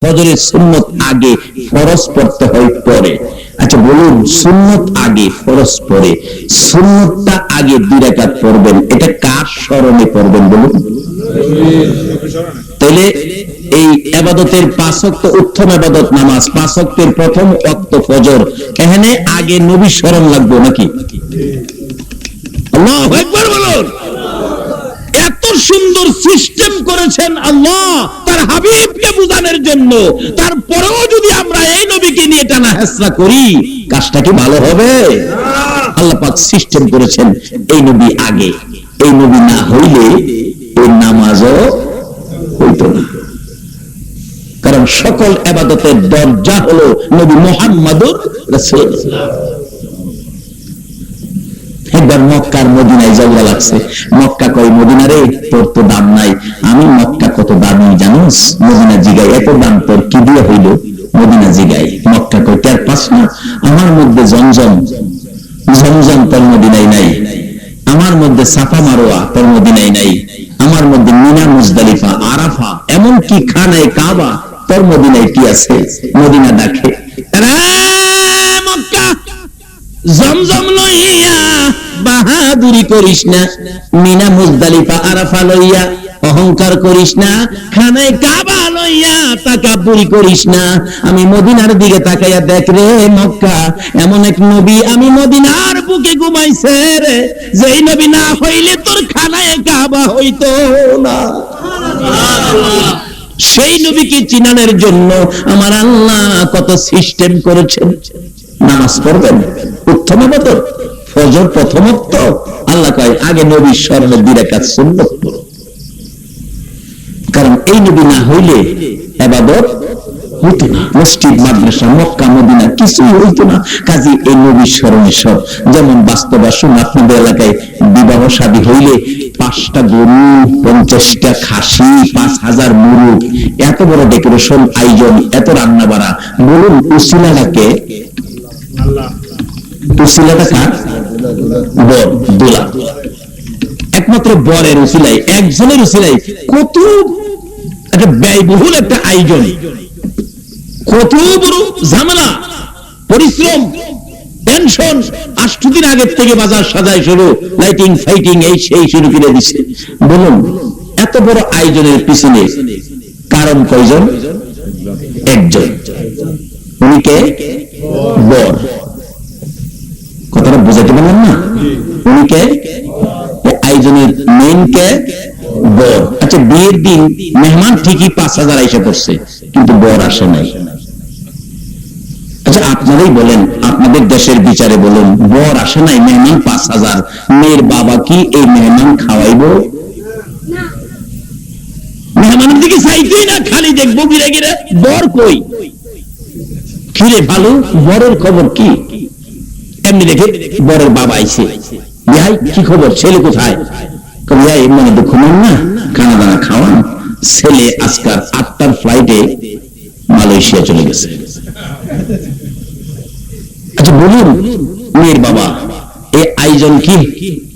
ফজরের সুন্নত আগে, ফরজ পড়তে হয় পরে। আচ্ছা বলুন, সুন্নত আগে ফরজ পরে, সুন্নতটা আগে 2 রাকাত পড়বেন, এটা কার স্মরণে পড়বেন বলুন? তাহলে এই ইবাদতের 5 ওয়াক্ত উত্তম ইবাদত নামাজ, 5 ওয়াক্তের প্রথম ওয়াক্ত ফজর, এখানে আগে নবীর স্মরণ লাগবে নাকি? আল্লাহু আকবার বলুন। এত সুন্দর সিস্টেম করেছেন আল্লাহ তার হাবিবকে বুঝানোর জন্য, তারপরেও যদি আমরা এই নবীকে নিয়ে টানা হেসরা করি, কাজটা কি ভালো হবে? আল্লাহ পাক সিস্টেম করেছেন এই নবী আগে, এই নবী না হইলে এই নামাজও হইতো না। কারণ সকল ইবাদতের দরজা হলো নবী মুহাম্মদুর রাসূলুল্লাহ। একবার মক্কার মদিনায় যাওয়া লাগছে, মক্কা কই মদিনা রে তোর তো দাম নাই। আমি মক্কা কত দামি জানিস? মদিনা জিগাই এত দাম তোর কি দিয়ে হইল? মদিনা জিগাই, মক্কা কই তার পাস না, আমার মধ্যে জমজম, জমজম তোর মদিনায় নাই, আমার মধ্যে সাফা মারোয়া তোর মদিনায় নাই, আমার মধ্যে মিনা মুজদালিফা আরাফা এমন কি খানায় কাবা তোর মদিনায় কি আছে? মদিনা দেখে মক্কা জমজম লইয়া বাহাদুরি করিস না, মিনা মুজদালিফা আরাফা লইয়া অহংকার করিস না, খানায় কাবা লইয়া তাকাব্বুরি করিস না। আমি মদিনার দিকে তাকাইয়া দেখ রে মক্কা, এমন এক নবী আমি মদিনার বুকে ঘুমাইছে রে, যেই নবী না হইলে তোর খানায় কাবা হইতো না। সেই নবীকে চিনানোর জন্য আমার আল্লাহ কত সিস্টেম করেছেন। নামাজ পড়বেন উত্তম ইবাদত, ফজর প্রথম ওয়াক্ত, আল্লাহ কয় আগে নবীর স্মরণে 2 রাকাত সুন্নাত পড়ো। কারণ এই নবী না হইলে ইবাদত হইতো না, মসজিদ মাদ্রাসা মক্কা মদিনা কিছুই হইতো না। কাজী এই নবীর স্মরণে সব। যেমন বাস্তব আসুন, আপনাদের এলাকায় বিবাহ শাদী হইলে 5টা গরু, 50টা খাসি, 5000 মুরগ, এত বড় ডেকোরেশন আয়োজন, এত রান্না বাড়া, বলুন উসিলাটাকে একমাত্র বরের উসিলাই, একজনের উসিলাই কত একটা ব্যয়বহুল একটা আয়োজন, কত বড় ঝামেলা, পরিশ্রম, টেনশন। 8 দিন আগের থেকে বাজার সাজায় শুরু, লাইটিং ফাইটিং এই সেই শুরু করে দিচ্ছে। বলুন এত বড় আয়োজনের পিছনে কারণ কয়জন? একজন, উনি কে? বর। কথাটা বুঝাতে পারলাম না? উনি কে? আয়োজনের মেন কে? বর। আচ্ছা বিয়ের দিন মেহমান ঠিকই 5000 এসে পড়ছে, কিন্তু বর আসে নাই। আচ্ছা আপনারাই বলেন, আপনাদের দেশের বিচারে বলুন, বর আসে নাই, মেহমান 5000, মেয়ের বাবা কি এই মেহমান খাওয়াইবো? মেহমানের দিকে চাইতেই না, খালি দেখবো গিরে গিরে বর কই, কিরে ভালো বরের খবর কি? এমনি দেখে বরের বাবা আইছে, ভাই কি খবর, ছেলে কোথায়? ভাই মানে দুঃখ মান না, খানা দানা খাওয়ান, ছেলে আজকাল 8টার ফ্লাইটে মালয়েশিয়া চলে গেছে। আচ্ছা বলুন মেয়ের বাবা এই আয়োজন কি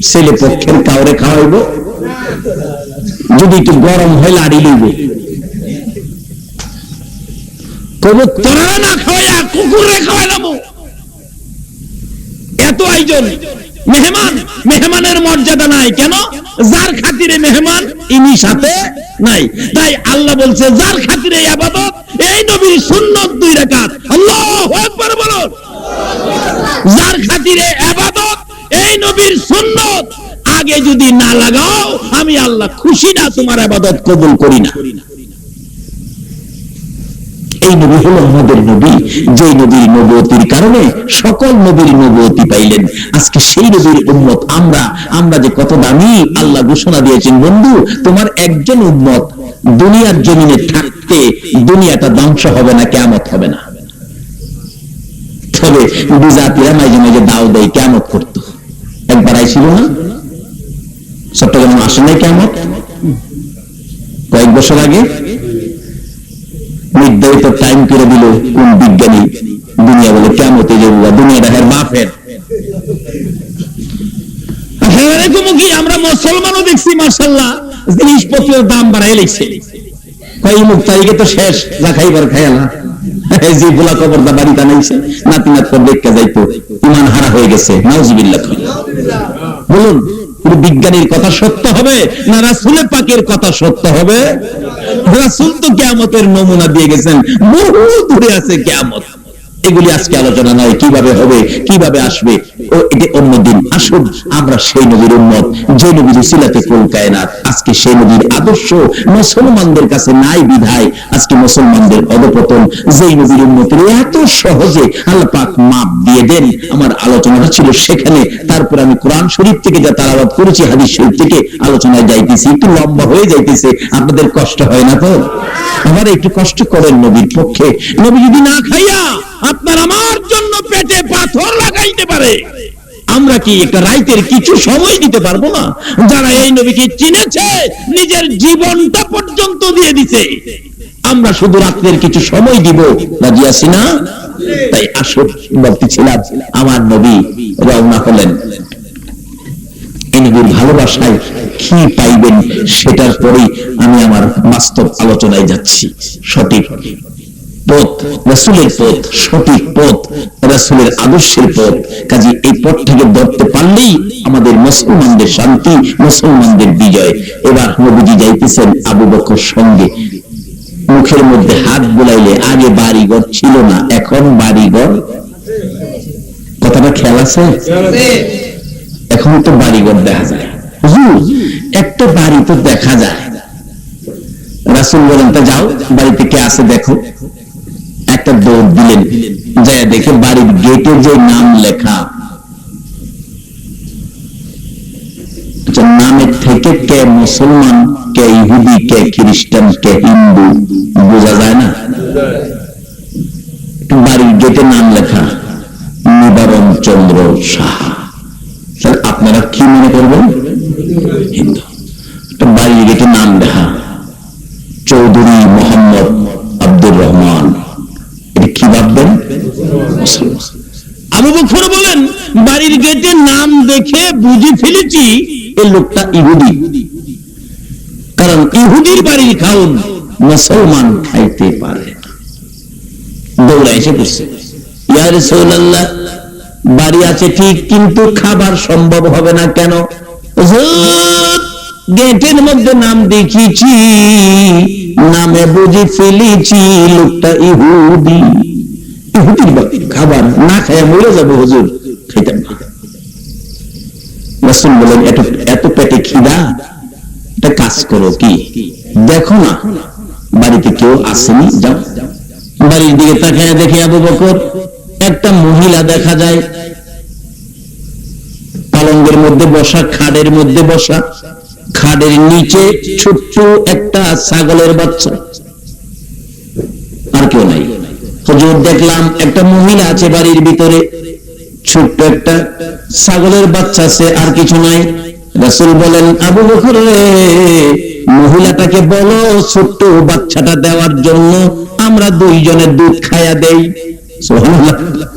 ছেলে পক্ষের কাউরে খাওয়াইব? যদি একটু গরম হয় লাড়ি লইব, কবু তোরা না খাওয়াইয়া কুকুরে খাওয়াইলাম। এত আয়োজন, মেহমান, মেহমানের মর্যাদা নাই কেন? যার খাতিরে মেহমান ইনি সাথে নাই। তাই আল্লাহ বলছে যার খাতিরে ইবাদত, এই নবীর সুন্নাত 2 রাকাত। আল্লাহু আকবার বলুন। যার খাতিরে ইবাদত, এই নবীর সুন্নাত আগে যদি না লাগাও, আমি আল্লাহ খুশি না, তোমার ইবাদত কবুল করি না। এই নবী হলো আমাদের নবী, যে নবীর নবুয়তির কারণে সকল নবীর নবুয়তি পাইলেন। আজকে সেই নবীর উম্মত আমরা যে কত দামি। আল্লাহ ঘোষণা দিয়েছেন, বন্ধু তোমার একজন উম্মত দুনিয়ার জমিনে থাকতে দুনিয়াটা ধ্বংস হবে না, কিয়ামত হবে না। তবে বিজাতিরা মাঝে মাঝে দাও দেয়, কিয়ামত করতো। একবার আইছিল না চট্টগ্রাম, আসে নাই কিয়ামত? কয়েক বছর আগে নির্ধারিত টাইম করে দিল কোন বিজ্ঞানী, দুনিয়া বলে কিয়ামতে যাবো, দুনিয়াটা হের বাপের। আমরা মুসলমানও দেখছি মাশাআল্লাহ জিনিসপত্রের দাম বাড়াই লেগেছে। এই মুখ তারিখে তো শেষ, যা খাইবার খাইলা, যে গোলা কবরদা বাড়িতে আনাইছে নাতি নাত পর দেখতে যাইতো, ইমান হারা হয়ে গেছে। নাউজুবিল্লাহ। বলুন, বিজ্ঞানীর কথা সত্য হবে না রাসূল পাকের কথা সত্য হবে? রাসূল তো কিয়ামতের নমুনা দিয়ে গেছেন, বহু দূরে আছে কিয়ামত। এগুলি আজকে আলোচনা নয়, কিভাবে হবে, কিভাবে আসবে, ও এটা অন্যদিন। আসুন আমরা সেই নবীর উম্মত, যে নবীর উসিলাতে কুল কায়নাত। আজকে সেই নবীর আদর্শ মুসলমানদের কাছে নাই বিধায় আজকে মুসলমানদের অধপতন। যেই নবীর উম্মতের এত সহজে আল্লাহ পাক মাপ দিয়ে দেন। আমার আলোচনাটা ছিল সেখানে, তারপর আমি কোরআন শরীফ থেকে যা তালাওয়াত করেছি, হাদিস শরীফ থেকে আলোচনায় যাইতেছি, একটু লম্বা হয়ে যাইতেছে। আপনাদের কষ্ট হয় না তো? আমার একটু কষ্ট করেন নবীর পক্ষে। নবী যদি না খাইয়া আপনার আমার জন্য পেটে পাথর লাগাইতে পারে, আমরা কি একটা রাইতের কিছু সময় দিতে পারবো না? যারা এই নবীকে চিনেছে, নিজের জীবনটা পর্যন্ত দিয়ে দিছে, আমরা শুধু রাত্রের কিছু সময় দিব, রাজি আছি না? তাই আসল বলতেছিলাম, আমার নবী রওনা হলেন। এই নবীর ভালোবাসায় কি পাইবেন সেটার পরেই আমি আমার বাস্তব আলোচনায় যাচ্ছি। সঠিক পথ, রাসূলের পথ, সঠিক পথ, রাসূলের আদর্শের পথ। কাজে এই পথ থেকে ধরতে পারলেই আমাদের মুসলমানদের শান্তি, মুসলমানদের বিজয়। এবার নবীজি যাইতেছেন আবু বকর সঙ্গে। মুখের মধ্যে হাত বুলাইলে, আগে বাড়িঘর ছিল না, এখন বাড়িঘর। কথাটা খেয়াল আছে? এখন তো বাড়িঘর দেখা যায়, একটা বাড়ি তো দেখা যায়। রাসূল বলেন, তা যাও বাড়িতে কে আছে দেখো। একটা দৌড় দিলেন, যায় দেখে বাড়ির গেটে যে নাম লেখা, নামের থেকে কে মুসলমান, কে ইহুদি, কে খ্রিস্টান, কে হিন্দু বোঝা যায় না। বাড়ির গেটে নাম লেখা নিবারণ চন্দ্র সাহা, আপনারা কি মনে করবেন? হিন্দু। বাড়ির গেটে নাম লেখা চৌধুরী মোহাম্মদ আব্দুর রহমান, এটা কি ভাববেন? আবু বকর বলেন, বাড়ির গেটে নাম দেখে বুঝে ফেলেছি এই লোকটা ইহুদি, কারণ ইহুদির বাড়ির খাউন মুসলমান খাইতে পারে না। দৌড়া এসে বসছে, ইয়া রাসূলুল্লাহ, বাড়ি আছে ঠিক, কিন্তু খাবার সম্ভব হবে না। কেন? গেটের মধ্যে নাম দেখিয়েছি, নামে বুঝে ফেলেছি লোকটা ইহুদি। ইহুদির বাড়ির খাবার না খায় মরে যাবো হুজুর, খাইতাম না। রাসূল বলেন, এত পেটে খিদা, একটা কাজ করো, কি দেখো না বাড়িতে কেউ আসেনি, যাও। বাড়ির দিকে তাকায় দেখে আবু বকর, একটা মহিলা দেখা যায়, পালঙ্গের মধ্যে বসা, খাটের মধ্যে বসা, খাটের নিচে ছোট্ট একটা ছাগলের বাচ্চা, আর কেউ নাই। হুজুর, দেখলাম একটা মহিলা আছে বাড়ির ভিতরে, ছোট্ট একটা ছাগলের বাচ্চা আছে, আর কিছু নাই। রাসূল বলেন, আবু বকর রে, মহিলাটাকে বলো ছোট্ট বাচ্চাটা দেওয়ার জন্য, আমরা দুইজনে দুধ খাইয়া দেই। সুবহানাল্লাহ।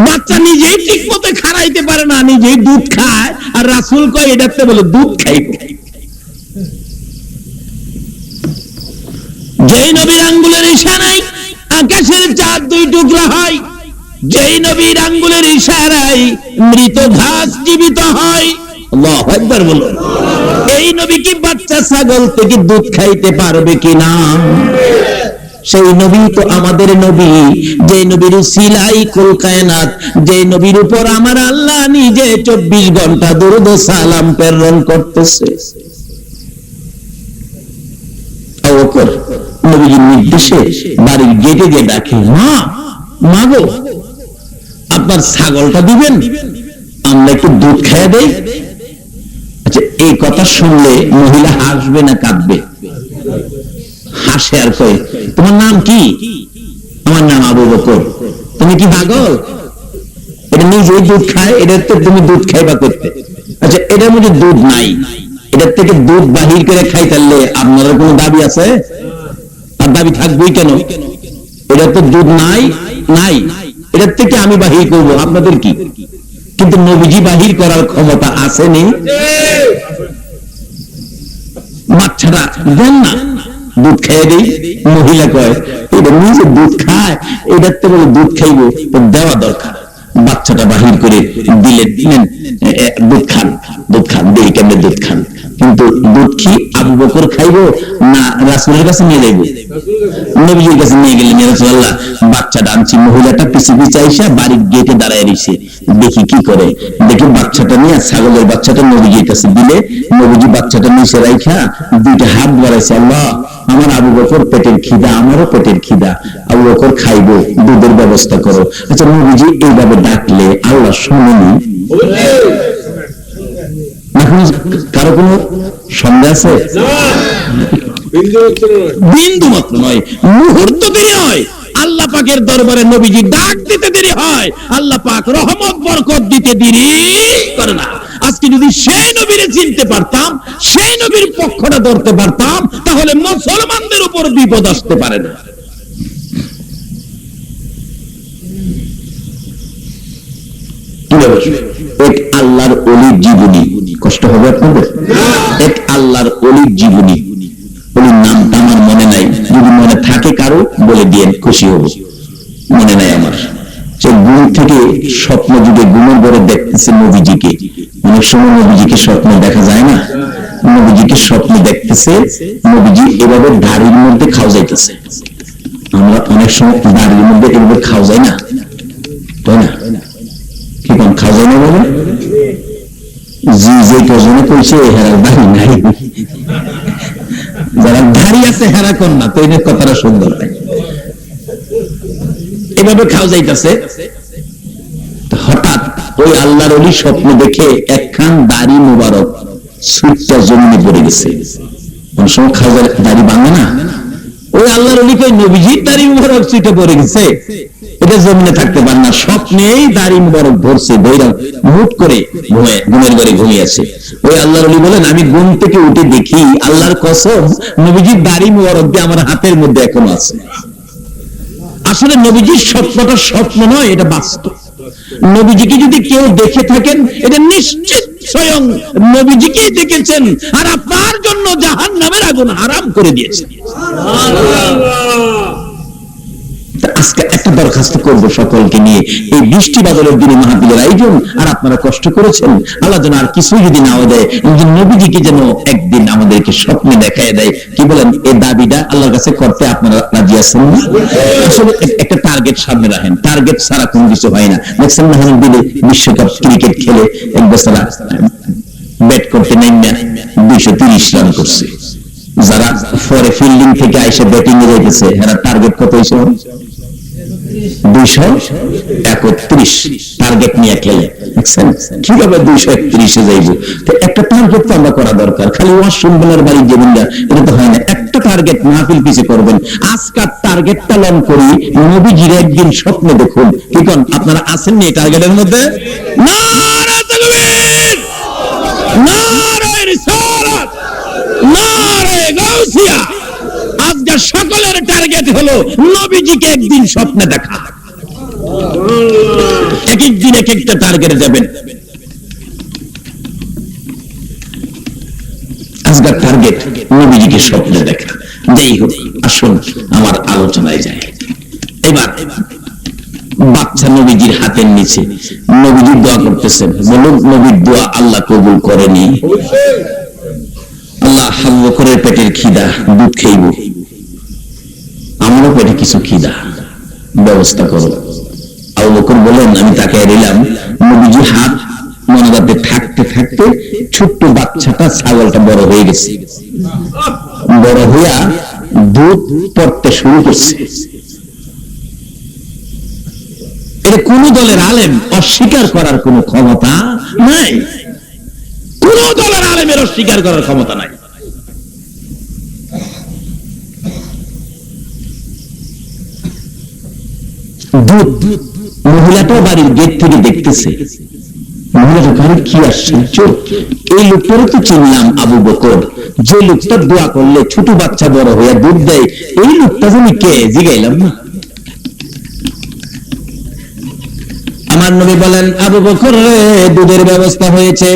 বাচ্চা নিজেই ঠিক মতো খাড়াইতে পারে না, নিজেই দুধ খায়, আর রাসূল কয় এটাতে বলে দুধ খাইব। যেই নবীর আঙ্গুলের ইশারায় আকাশের চাঁদ দুই টুকরা হয়, যেই নবীর আঙ্গুলের ইশারায় মৃত ঘাস জীবিত হয়। আল্লাহু আকবার বলো। এই নবী কি বাচ্চা ছাগল থেকে দুধ খাইতে পারবে কিনা? সেই নবী তো আমাদের নবী, যে নবীর উসিলাই কুল কায়নাত, যে নবীর উপর আমার আল্লাহ নিজে 24 ঘন্টা দরুদ ও সালাম প্রেরণ করতেছে। আবু বকর নবীর নির্দেশে বাড়ির গেটে গিয়ে ডাকে, মা, মা গো, আপনার ছাগলটা দিবেন, আমরা একটু দুধ খাইয়া দেই। আচ্ছা, এই কথা শুনলে মহিলা হাসবে না কাঁদবে? হাসে আর কই, তোমার নাম কি? আমার নাম আবু বকর। তুমি কি পাগল? এটা নিজেই দুধ খায়, এটার তো তুমি দুধ খাইবা করতে। আচ্ছা, এটার মধ্যে দুধ নাই, এটার থেকে দুধ বাহির করে খাইতালে আপনার কোনো দাবি আছে? আর দাবি থাকবেই কেন? এটার তো দুধ নাই, নাই, এটার থেকে আমি বাহির করব, আপনাদের কি? কিন্তু নবীজি বাহির করার ক্ষমতা আসেনি। বাচ্চারা দেন না, দুধ খাইয়ে দিই। মহিলা কয় এটা নিজে দুধ খায়, এটার তো বলে দুধ খাইবো, তো দেওয়া দরকার। বাচ্চাটা বাহির করে দিলেন, দুধ খান, দুধ খান, দেই কেমনে দুধ খান। কিন্তু দুধ কি আবু বকর খাইবো না রাসূলের কাছে নিয়ে যাইবো? নবীজির কাছে নিয়ে গেলেন। ইয়া রাসূলুল্লাহ, বাচ্চাটা আনছি। মহিলাটা পিছে পিছে আইসা বাড়ির গেটে দাঁড়ায় রইছে, দেখি কি করে। দেখি বাচ্চাটা নিয়ে, ছাগলের বাচ্চাটা নবীজির কাছে দিলে, নবীজি বাচ্চাটা নিচে রাইখা দুইটা হাত বাড়াইছে, আল্লাহ আমার আবু বকর পেটের খিদা, আমারও পেটের খিদা, আবু বকর খাইবো, দুধের ব্যবস্থা করো। আচ্ছা, নবীজি এইভাবে ডাকলে আল্লাহ শোনেনি? কারো কোনো সন্দেহ আছে? বিন্দু মাত্র নয়, মুহূর্ত দেরি হয়। আল্লাহ পাকের দরবারে নবীজি ডাক দিতে দেরি হয়, আল্লাহ পাক রহমত বরকত দিতে দেরি করে না। আজকে যদি সেই নবীরে চিনতে পারতাম, সেই নবীর পক্ষটা ধরতে পারতাম, তাহলে মুসলমানদের উপর বিপদ আসতে পারে না। এক আল্লাহর ওলির জীবনী, কষ্ট হবে আপনাদের? এক আল্লাহর ওলির জীবনী, ওলির নামটা আমার মনে নাই, যদি মনে থাকে কারো বলে দিয়ে খুশি হব। মনে নাই আমার। সে ঘুম থেকে স্বপ্ন যুগে ঘুমের ঘরে দেখতেছে নবীজিকে। অনেক সময় নবীজিকে স্বপ্ন দেখা যায় না, নবীজিকে স্বপ্ন দেখতেছে, নবীজি এভাবে দাড়ির মধ্যে খাওয়া যাইতেছে। আমরা অনেক সময় দাড়ির মধ্যে এভাবে খাওয়া যায় না, তাই না? কি কোন খাওয়া যায় না বলে? যে কজনে কইছে হেরার দাড়ি নাই, যারা দাড়ি আছে হেরা কর না, তো এদের কথাটা সুন্দর নাই। এভাবে খাওয়া যাইতেছে, হঠাৎ ওই আল্লাহর ওলি স্বপ্ন দেখে একখান দাড়ি মুবারক সুটটা জমিনে পড়ে গেছে। কোন সময় খাওয়া দাড়ি ভাঙে না, ওই আল্লাহর ওলি কই নবীজির দাড়ি মুবারক সুটে পড়ে গেছে, এটা জমিনে থাকতে পারে না। স্বপ্নেই দাড়ি মুবারক ধরছে, বৈরাম মুট করে ঘুমের ঘরে ঘুমিয়েছে। ওই আল্লাহর ওলি বলেন, আমি ঘুম থেকে উঠে দেখি আল্লাহর কসম নবীজির দাড়ি মুবারক দিয়ে আমার হাতের মধ্যে এখনো আছে। আসলে নবীজির স্বপ্নটা স্বপ্ন নয়, এটা বাস্তব। নবীজিকে যদি কেউ দেখে থাকেন, এটা নিশ্চিত স্বয়ং নবীজিকেই দেখেছেন, আর আপনার জন্য জাহান্নামের আগুন হারাম করে দিয়েছেন। আজকে একটা দরখাস্ত করবো সকলকে নিয়ে, এই বৃষ্টি বাদলের দিনে মাহফিলের আয়োজন, আর আপনারা কষ্ট করেছেন, আল্লাহ যেন আর কিছু যদি নাও দেয়, নবীজিকে যেন একদিন আমাদেরকে স্বপ্নে দেখায় দেয়। কি বলেন? এই দাবিটা আল্লাহর কাছে করতে আপনারা রাজি আছেন না? আসলে একটা টার্গেট সামনে রাখেন, টার্গেট ছাড়া কোনো কিছু হয় না। দেখছেন না, দিলে বিশ্বকাপ ক্রিকেট খেলে এক বছর ব্যাট করতে নেই না, 230 রান করছে। যারা পরে ফিল্ডিং থেকে আইসে ব্যাটিং এ যাইতেছে, এরা টার্গেট কত হয়েছে? 231 টার্গেট নিয়ে খেলে। দেখছেন কিভাবে 231 যাইব? তো একটা টার্গেট তো আমরা করা দরকার। খালি ওয়াজ শুনবেন আর বাড়ি যাবেন না, এটা তো হয় না। একটা টার্গেট মাহফিল পিছে করবেন। আজকাল টার্গেটটা লন করি, নবীজির একদিন স্বপ্ন দেখুন। কি কোন আপনারা আছেন নি টার্গেটের মধ্যে? নারে তাকবীর, নারে রিসালাত, নারে গাউসিয়া। আজকে সকলের টার্গেট হলো নবীজিকে একদিন স্বপ্নে দেখা। এক এক দিন এক একটা টার্গেটে যাবেন। আজকের টার্গেট নবীজিকে স্বপ্নে দেখা। যাই হোক, আসুন আমার আলোচনায় যাই। এবার বাচ্চা নবীজির হাতের নিচে, নবীজি দোয়া করতেছেন। বলুন, নবীর দোয়া আল্লাহ কবুল করেনি? আল্লাহ, আবু বকরের পেটের খিদা, দুধ খাইব, আমারও পেটে কিছু খিদা, ব্যবস্থা করো। আবু বকর বলেন, আমি তাকে দিলাম। নবীজি হাত মনোবাদে থাকতে থাকতে ছোট্ট বাচ্চাটা, ছাগলটা বড় হয়ে গেছে, বড় হইয়া দুধ পড়তে শুরু করছে। এটা কোন দলের আলেম অস্বীকার করার কোন ক্ষমতা নাই, কোন দলের আলেমের অস্বীকার করার ক্ষমতা নাই। দুধ, মহিলাটাও বাড়ির গেট থেকে দেখতেছে। মহিলাটা ঘরে কি আশ্চর্য, এই লোকটারও তো চিনলাম আবু বকর, যে লোকটা দোয়া করলে ছোট বাচ্চা বড় হইয়া দুধ দেয়, এই লোকটা জানি কে? জিগাইলাম না। আমার নবী বলেন, আবু বকর রে, দুধের ব্যবস্থা হয়েছে,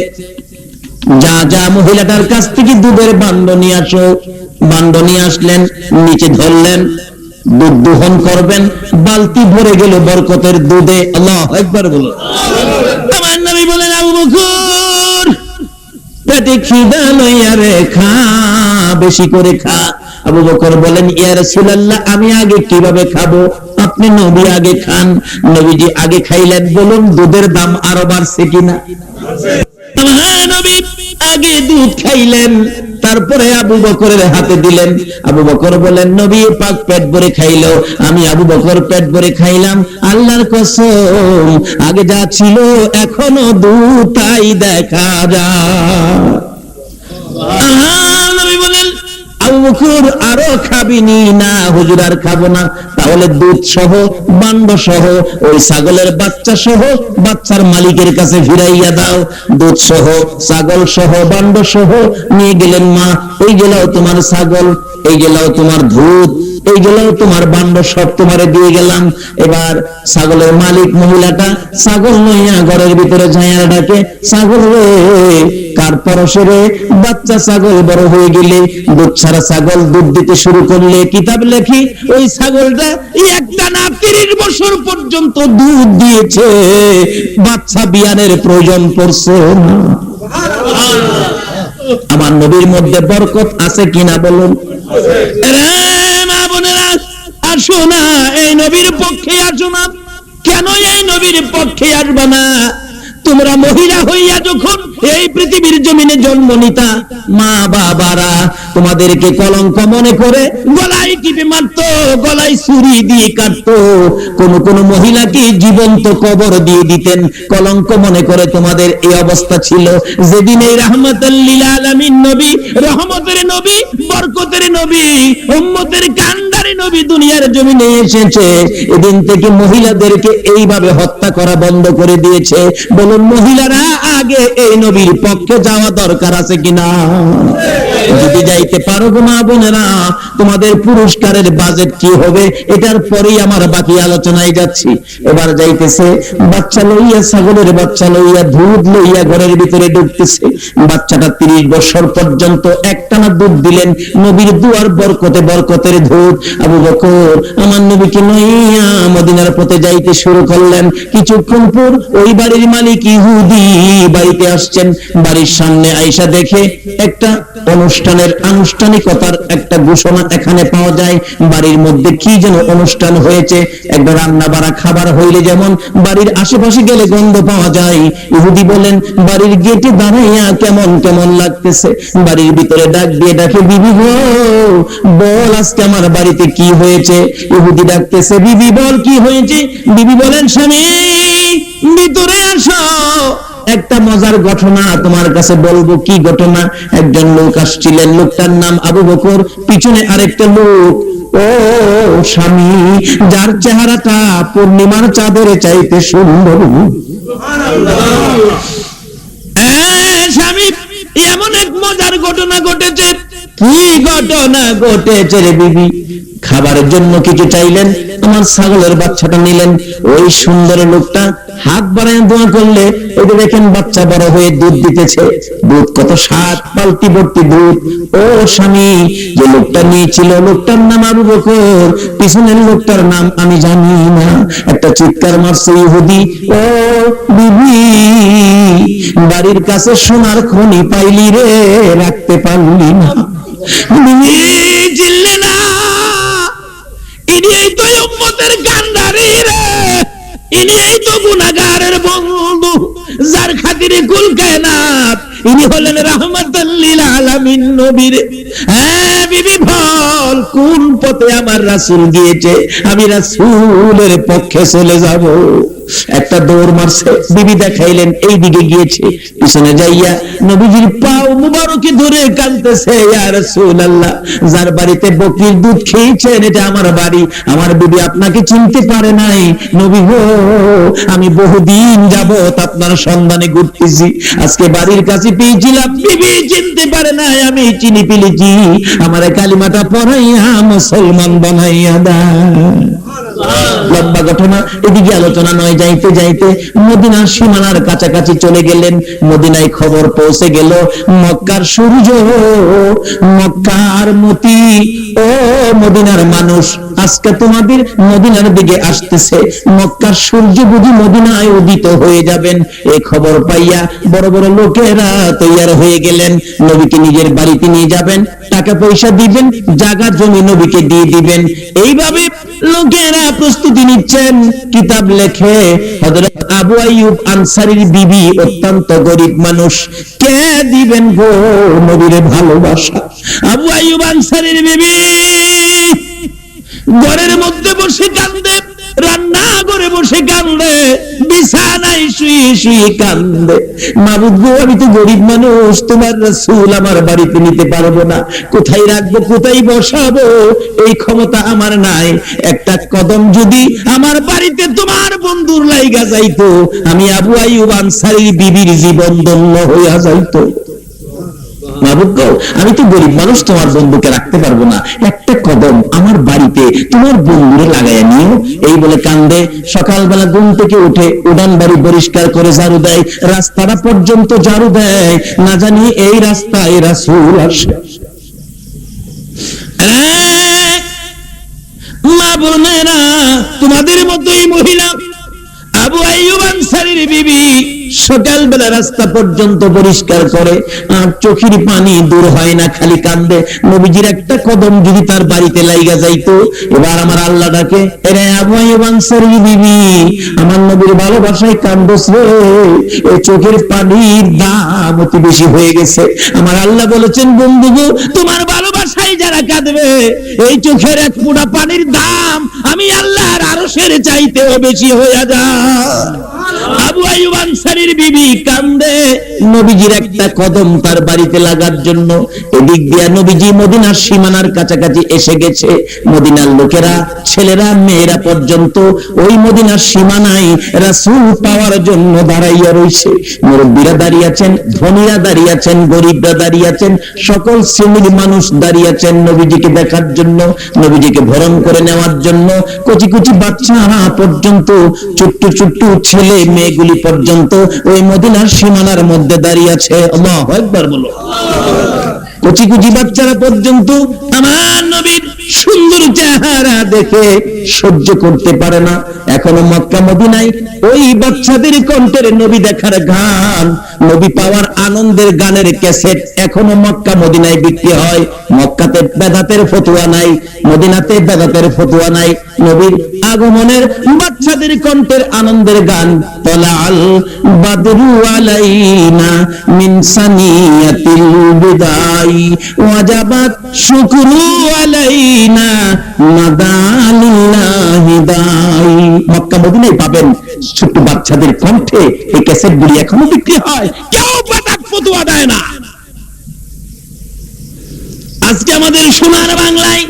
যা যা মহিলাটার কাছ থেকে দুধের বান্ড নিয়ে আসো। বান্ড নিয়ে আসলেন, নিচে ধরলেন, দুধ দোহন করবেন, বালতি ভরে গেল বরকতের দুধে। আল্লাহু আকবার বলুন। আমার নবী বলেন, আবু বকর পেটে খিদা লইয়া রে, খা, বেশি করে খা। আবু বকর বলেন, ইয়া রাসূলুল্লাহ, আমি আগে কিভাবে খাবো? আপনি নবী আগে খান। নবীজি আগে খাইলেন, বলুন দুধের দাম আরো বাড়ছে কিনা? হ্যাঁ, নবী আগে দুধ খাইলেন, তারপরে আবু বকরের হাতে দিলেন। আবু বকর বলেন, নবী পাক পেট ভরে খাইলো, আমি আবু বকর পেট ভরে খাইলাম। আল্লাহর কসম, আগে যা ছিল এখনো দুধ তাই দেখা যায়। নবী বলেন, আবু বকর আরো খাবিনি? না হুজুর, আর খাবো না। তাহলে দুধ সহ, বান্ড সহ, ওই ছাগলের বাচ্চা সহ বাচ্চার মালিকের কাছে ফিরাইয়া দাও। দুধ সহ, ছাগল সহ, বান্ড সহ নিয়ে গেলেন। মা, এই গেলাও তোমার ছাগল, এই গেলাও তোমার দুধ, এই গেলাও তোমার বান্ড, সব তোমারে দিয়ে গেলাম। এবার ছাগলের মালিক মহিলাটা ছাগল লইয়া ঘরের ভিতরে যাইয়া ডাকে, ছাগল রে, কার পরশে রে? বাচ্চা ছাগল বড় হয়ে গেলে, দুধ ছাড়া ছাগল দুধ দিতে শুরু করলে, কিতাব লেখি ওই ছাগলটা একটা না 30 বছর পর্যন্ত দুধ দিয়েছে, বাচ্চা বিয়ানের প্রয়োজন পড়ছে না। আমার নবীর মধ্যে বরকত আছে কিনা বলুন? মা বোনেরা, আসো না, এই নবীর পক্ষে আসো না। কেন এই নবীর পক্ষে আসবে না? তোমরা মহিলা হইয়া যখন এই পৃথিবীর জমিনে জন্ম নিতা, মা বাবারা তোমাদেরকে কলঙ্ক মনে করে গলায় টিপে মারতো, গলায় ছুরি দিয়ে কাটতো। কোন কোন মহিলাকে জীবন্ত কবর দিয়ে দিতেন, কলঙ্ক মনে করে তোমাদের এই অবস্থা ছিল। যেদিন এই রাহমাতুল লিল আলামিন নবী, রহমতের নবী, বরকতের নবী, উম্মতের কান্ডারি নবী দুনিয়ার জমিনে এসেছে, এদিন থেকে মহিলাদেরকে এইভাবে হত্যা করা বন্ধ করে দিয়েছে। বলুন, মহিলারা আগে এই নবীর পক্ষে যাওয়া দরকার আছে কিনা? যদি যাইতে পারো গো মা বোনেরা, তোমাদের পুরস্কারের বাজেট কি হবে এটার পরেই আমার বাকি আলোচনায় যাচ্ছি। এবার যাইতেছে, বাচ্চা লইয়া, ছাগলের বাচ্চা লইয়া, দুধ লইয়া ঘরের ভিতরে ঢুকতেছে। বাচ্চাটা 30 বছর পর্যন্ত একটানা দুধ দিলেন, নবীর দুয়ার বরকতে, বরকতের দুধ। আবু বকর আমার নবীকে লইয়া মদিনার পথে যাইতে শুরু করলেন। কিছুক্ষণ পর ওই বাড়ির মালিক ইহুদি বাড়িতে আসছেন। বাড়ির সামনে আইসা দেখে একটা অনুষ্ঠানের, আনুষ্ঠানিকতার একটা ঘোষণা এখানে পাওয়া যায়। বাড়ির মধ্যে কি যেন অনুষ্ঠান হয়েছে। একবার রান্না বাড়া খাবার হইলে যেমন বাড়ির আশেপাশে গেলে গন্ধ পাওয়া যায়, ইহুদি বলেন, বাড়ির গেটে দাঁড়াইয়া কেমন কেমন লাগতেছে। বাড়ির ভিতরে ডাক দিয়ে ডাকে, বিবি গো, বল আজকে আমার বাড়িতে কি হয়েছে? ইহুদি ডাকতেছে, বিবি বল কি হয়েছে? বিবি বলেন, স্বামী ভিতরে আসো, একটা মজার ঘটনা তোমার কাছে বলবো। কি ঘটনা? একজন লোক আসছিলেন, লোকটার নাম আবু বকর, পিছনে আরেকটা লোক। ও স্বামী, যার চেহারাটা পূর্ণিমার চাঁদের চাইতে সুন্দর। স্বামী, এমন এক মজার ঘটনা ঘটেছে। কি ঘটনা ঘটেছে রে বিবি? খাবারের জন্য কিছু চাইলেন, আমার ছাগলের বাচ্চাটা নিলেন। ওই সুন্দর লোকটা হাত বাড়ায় দোয়া করলে, ওই যে দেখেন বাচ্চা বড় হয়ে দুধ দিতেছে। দুধ কত স্বাদ, বালতি ভর্তি দুধ। ও স্বামী, যে লোকটা নিয়েছিল লোকটার নাম আবু বকর, পিছনের লোকটার নাম আমি জানি না। একটা চিৎকার মারছে ইহুদি, ও বিবি, বাড়ির কাছে সোনার খনি পাইলি রে, রাখতে পারলি না। বিবি চিল্লে না, ইনি এই তো উম্মতের কান্ডারি রে, ইনি এই তো গুনাহগারের বন্ধু, যার খাতিরে কুল কায়নাত, ইনি হলেন রাহমাতুল লিল আলামিন নবী রে। হ্যাঁ বিবি বল, কোন পথে আমার রাসূল গিয়েছে, আমি রাসূলের পক্ষে চলে যাব। একটা দৌড় মারছে, বিবি দেখাইলেন এই দিকে গিয়েছে। পিছনে যাইয়া নবীজির পাও মুবারকে ধরে কাঁদতেছে, ইয়া রাসূলুল্লাহ, যার বাড়িতে বকরির দুধ খেয়েছেন এটা আমার বাড়ি, আমার বিবি আপনাকে চিনতে পারে নাই। নবী গো, আমি বহুদিন যাবত আপনার সন্ধানে ঘুরতেছি, আজকে বাড়ির কাছে পেয়েছিলাম, বিবি চিনতে পারে নাই, আমি চিনি ফেলেছি, আমার কালিমাটা পড়াইয়া মুসলমান বানাইয়া দাও। লম্বা ঘটনা, এদিকে আলোচনা নয়, যাইতে যাইতে মদিনার সীমানার কাছাকাছি চলে গেলেন। মদিনায় খবর পৌঁছে গেল, মক্কার সূর্য, মক্কার মতি, ও মদিনার মানুষ, আজকে তোমাদের মদিনার দিকে আসতেছে, মক্কার সূর্য বুঝি মদিনায় উদিত হয়ে যাবেন। এই খবর পাইয়া বড় বড় লোকেরা তৈয়ার হয়ে গেলেন, নবীকে নিজের বাড়িতে নিয়ে যাবেন, টাকা পয়সা দিবেন, জায়গা জমি নবীকে দিয়ে দিবেন। এইভাবে লোকেরা প্রস্তুতি নিচ্ছেন। কিতাব লেখে হযরত আবু আইয়ুব আনসারীর বিবি অত্যন্ত গরিব মানুষ, কে দিবেন গো নবীর ভালোবাসা? আবু আইয়ুব আনসারীর বিবি ঘরের মধ্যে বসে কান্দে, রান্না ঘরে বসে কান্দে, বিছানায় শুয়ে শুয়ে কান্দে। মাবুদ গো, আমি তো গরিব মানুষ, তোমার রাসূল আমার বাড়িতে নিতে পারবো না, কোথায় রাখবো, কোথায় বসাবো, এই ক্ষমতা আমার নাই। একটা কদম যদি আমার বাড়িতে তোমার বন্ধুর লাইগা যাইতো, আমি আবু আইয়ুব আনসারীর বিবির জীবন ধন্য হইয়া যাইতো। মাবুদ গো, আমি তো গরিব মানুষ, তোমার বন্ধুকে রাখতে পারবো না, একটা কদম আমার বাড়িতে তোমার বন্ধুরে লাগাইয়া নিও। এই বলে কান্দে। সকালবেলা ঘুম থেকে উঠে উড়ান বাড়ি পরিষ্কার করে ঝাড়ু দেয়, রাস্তাটা পর্যন্ত ঝাড়ু দেয়, না জানি এই রাস্তায় রাসূল আসে। মা বোনেরা, তোমাদের মতো এই মহিলা আবু আইয়ুব আনসারীর বিবি সকালবেলা রাস্তা পর্যন্ত পরিষ্কার করে, আর চোখের পানি দূর হয় না, খালি কান্দে। নবীজির একটা কদম যদি তার বাড়িতে লাইগা যাইতো। এবার আমার আল্লাহ ডাকে, এরে আবু আইয়ুব আনসারীর বিবি, আমার নবীর ভালোবাসায় কান্দছ রে, এই চোখের পানির দাম অতি বেশি হয়ে গেছে। আমার আল্লাহ বলেছেন, বন্ধু গো, তোমার ভালোবাসায় যারা কাঁদবে, এই চোখের এক ফোঁটা পানির দাম আমি আল্লাহর আরশের চাইতেও বেশি হয়ে যায়। আবু আইয়ুব আনসারীর বিবি কান্দে, নবীজির একটা কদম তার বাড়িতে লাগার জন্য। এদিক দিয়া নবীজি মদিনার সীমানার কাছাকাছি এসে গেছে। মদিনার লোকেরা, ছেলেরা, মেয়েরা পর্যন্ত ওই মদিনার সীমানায় রাসূল পাওয়ার জন্য দাঁড়াইয়া রইছে। মুরব্বীরা দাঁড়িয়ে আছেন, ধনীরা দাঁড়িয়ে আছেন, গরিবরা দাঁড়িয়ে আছেন, সকল শ্রেণীর মানুষ দাঁড়িয়ে আছেন নবীজিকে দেখার জন্য, নবীজিকে বরণ করে নেওয়ার জন্য। কচি কচি বাচ্চা পর্যন্ত, ছোট্ট ছোট্ট ছেলে মেয়েগুলি পর্যন্ত ওই মদিনার সীমানার মধ্যে দাঁড়িয়ে আছে। আল্লাহু আকবার বলো। কচি কচি বাচ্চারা পর্যন্ত আমার নবীর সুন্দর চেহারা দেখে সহ্য করতে পারে না। এখনো মক্কা মদিনায় ওই বাচ্চাদের কণ্ঠের নবী দেখার গান, নবী পাওয়ার আনন্দের গানের ক্যাসেট এখনো মক্কা মদিনায় বিক্রি হয়। মক্কাতে বেদাতের ফতোয়া নাই, মদিনাতে বেদাতের ফতোয়া নাই। নবীর আগমনের বাচ্চাদের কণ্ঠের আনন্দের গান, তালাল বাদরু আলাইনা মিন সানিয়াতিল বিদাই ওয়াজাবাত শুকরু আলাইনা মাদালিল্লাহি দাই। মক্কা মদিনায় পাবেন ছোট্ট বাচ্চাদের কণ্ঠে এই ক্যাসেটগুলি এখনো বিক্রি হয়, কেউ বেদাত ফতোয়া দেয় না। আজকে আমাদের সোনার বাংলায়